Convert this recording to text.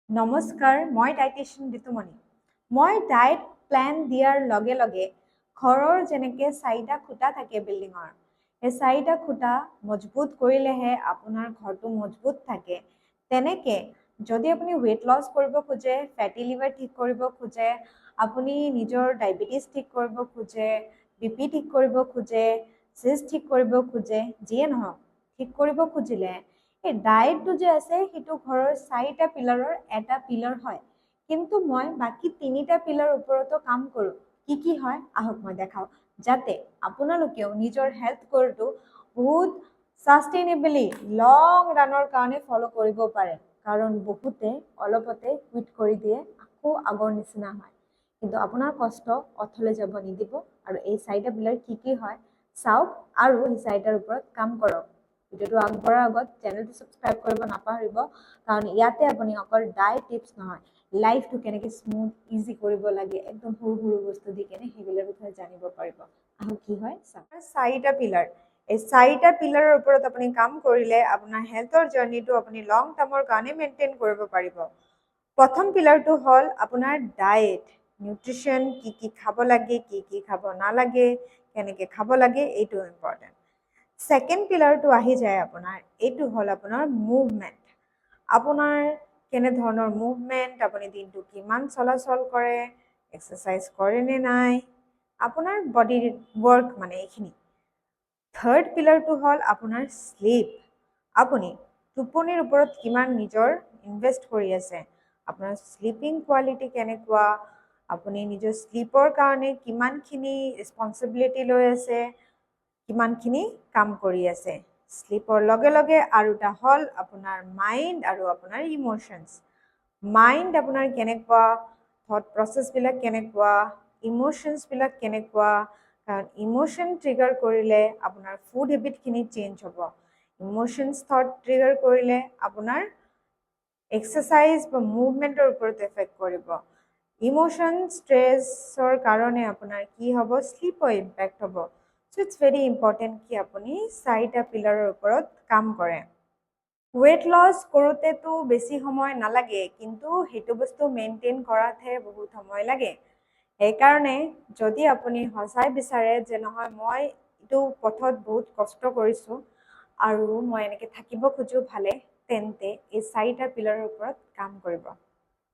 নমস্কাৰ, মই ডায়েটিচিয়ান ঋতুমণি। মই ডায়েট প্লেন দিয়াৰ লগে লগে ঘৰৰ যেনেকৈ 4টা খুঁটা থাকে বিল্ডিঙৰ, এই 4টা খুঁটা মজবুত কৰিলেহে আপোনাৰ ঘৰটো মজবুত থাকে। তেনেকৈ যদি আপুনি ৱেইট লছ কৰিব খোজে, ফেটি লিভাৰ ঠিক কৰিব খোজে, আপুনি নিজৰ ডায়েবেটিছ ঠিক কৰিব খোজে, BP ঠিক কৰিব খোজে, চিষ্ট ঠিক কৰিব খোজে, যিয়ে নহওক ঠিক কৰিব খুজিলে এই ডায়েটটো যে আছে সেইটো ঘৰৰ 4টা পিলাৰৰ এটা পিলাৰ হয়। কিন্তু মই বাকী 3টা পিলাৰৰ ওপৰতো কাম কৰোঁ। কি হয় আহক মই দেখাওঁ, যাতে আপোনালোকেও নিজৰ হেল্থ স্ক'ৰটো বহুত ছাষ্টেইনেবলি লং ৰানৰ কাৰণে ফ'ল' কৰিব পাৰে। কাৰণ বহুতে অলপতে কুইট কৰি দিয়ে, আকৌ আগৰ নিচিনা হয়। কিন্তু আপোনাৰ কষ্ট অথলে যাব নিদিব আৰু এই 4টা পিলাৰ কি হয় চাওক আৰু এই 4টাৰ ওপৰত কাম কৰক। ভিডিঅ'টো আগবঢ়াৰ আগত চেনেলটো ছাবস্ক্ৰাইব কৰিব নাপাহৰিব, কাৰণ ইয়াতে আপুনি অকল ডায়েট টিপছ নহয়, লাইফটো কেনেকৈ স্মুথ ইজি কৰিব লাগে, একদম সৰু সৰু বস্তু দি কেনে সেইবিলাকৰ বিষয়ে জানিব পাৰিব। আৰু কি হয় চাওক, 4টা পিলাৰ, এই 4টা পিলাৰৰ ওপৰত আপুনি কাম কৰিলে আপোনাৰ হেল্থৰ জাৰ্নিটো আপুনি লং টাৰ্মৰ কাৰণে মেইনটেইন কৰিব পাৰিব। প্ৰথম পিলাৰটো হ'ল আপোনাৰ ডায়েট, নিউট্ৰিশ্যন, কি খাব লাগে, কি খাব নালাগে, কেনেকৈ খাব লাগে, এইটো ইম্পৰ্টেণ্ট। ছেকেণ্ড পিলাৰটো আহি যায় আপোনাৰ, এইটো হ'ল আপোনাৰ মুভমেণ্ট। আপোনাৰ কেনেধৰণৰ মুভমেণ্ট, আপুনি দিনটো কিমান চলাচল কৰে, এক্সাৰচাইজ কৰে নে নাই, আপোনাৰ বডিৰ ৱৰ্ক মানে এইখিনি। থাৰ্ড পিলাৰটো হ'ল আপোনাৰ শ্লিপ। আপুনি টোপনিৰ ওপৰত কিমান নিজৰ ইনভেষ্ট কৰি আছে, আপোনাৰ শ্লিপিং কোৱালিটি কেনেকুৱা, আপুনি নিজৰ শ্লিপৰ কাৰণে কিমানখিনি ৰেছপনচিবিলিটি লৈ আছে, কিমানখিনি কাম কৰি আছে। শ্লিপৰ লগে লগে আৰু এটা হ'ল আপোনাৰ মাইণ্ড আৰু আপোনাৰ ইম'শ্যনছ। মাইণ্ড আপোনাৰ কেনেকুৱা, থট প্ৰচেছবিলাক কেনেকুৱা, ইম'শ্যনছবিলাক কেনেকুৱা, কাৰণ ইম'শ্যন ট্ৰিগাৰ কৰিলে আপোনাৰ ফুড হেবিটখিনি চেঞ্জ হ'ব। ইম'শ্যনছ থট ট্ৰিগাৰ কৰিলে আপোনাৰ এক্সাৰচাইজ বা মুভমেণ্টৰ ওপৰত এফেক্ট কৰিব। ইম'শ্যন ষ্ট্ৰেছৰ কাৰণে আপোনাৰ কি হ'ব, শ্লিপৰ ইম্পেক্ট হ'ব। চ' ইটছ ভেৰি ইম্পৰ্টেণ্ট কি আপুনি 4টা পিলাৰৰ ওপৰত কাম কৰে। ৱেইট লছ কৰোঁতেতো বেছি সময় নালাগে, কিন্তু সেইটো বস্তু মেইনটেইন কৰাতহে বহুত সময় লাগে। সেইকাৰণে যদি আপুনি সঁচাই বিচাৰে যে নহয় মই এইটো পথত বহুত কষ্ট কৰিছোঁ আৰু মই এনেকৈ থাকিব খোজোঁ ভালে, তেন্তে এই 4টা পিলাৰৰ ওপৰত কাম কৰিব।